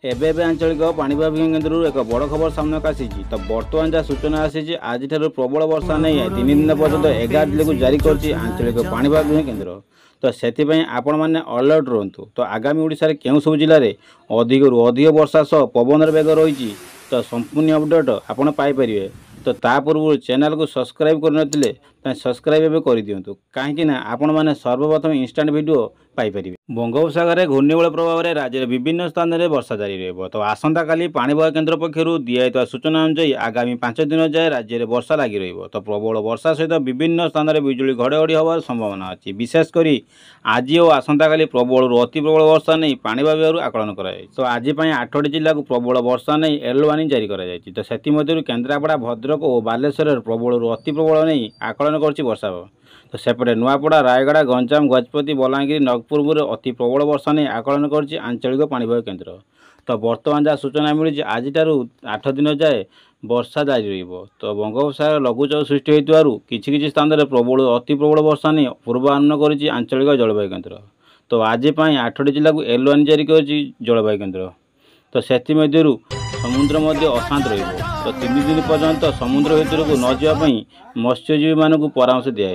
एबे आंचलिक पाणीपाग केन्द्र एक बड़ खबर सामना आसी। तो बर्तमान जहाँ सूचना आसी आज प्रबल वर्षा नहीं 3 दिन पर्यंत 11 जिले को जारी कर आंचलिक पाणीपाग केन्द्र। तो से आपण मैंने अलर्ट रुहतु। तो आगामी ओडिशा केउं सब जिले में अधिक अधिक वर्षा सह पवन बेग रही तो संपूर्ण अपडेट आपड़ पाइपर। तो ता पूर्व चैनल को सब्सक्राइब करनथिले सब्सक्राइब एबे कर दियंतु कहीं आपण मैंने सर्वप्रथम इंस्टांट वीडियो पाइपर। बंगोपसागर घूर्णिबल प्रभाव में राज्य विभिन्न स्थान में वर्षा जारी रहिबो। तो आसंता काली पाणीपाग केन्द्र पक्षर दिया सूचना अनुसार आगामी 5 दिन जाए राज्य में वर्षा लगी रहिबो। तो प्रबल वर्षा सहित विभिन्न स्थान में बिजुली घड़घड़ी होवार संभावना अच्छी। विशेषकर आज और आसंता काली प्रबल अति प्रबल वर्षा नहीं पाणीपाग विभाग आकलन कराई। तो आज 8टी जिला को प्रबल वर्षा नहीं येलो वार्निंग जारी कराई। तो से केन्द्रापड़ा भद्रक और बालेश्वर प्रबल अति प्रबल नहीं आकलन कर वर्षा। तो सेपटे नुआपड़ा रायगड़ा गंजाम गजपति बलांगीर नगपुर अति प्रबल वर्षा नहीं आकलन कर आंचलिक पाणीपाग केन्द्र। तो बर्तमान जहाँ सूचना मिली आज 8 दिन जाए वर्षा जारी रहिबो। तो बंगोपसागर लघुचाप सृष्टि होइतिबारु किछि स्थान में प्रबल अति प्रबल वर्षा नहीं पूर्वानुमान कर आंचलिक जलवायु केन्द्र। तो आज 8टी जिला को येलो वार्निंग जारी कर जलवायु केन्द्र। तो से समुद्र मध्य अशांत रहिबो। तो 3 दिन पर्यंत समुद्र भितर को न जावाई मत्स्यजीवी मानक परामर्श दिया।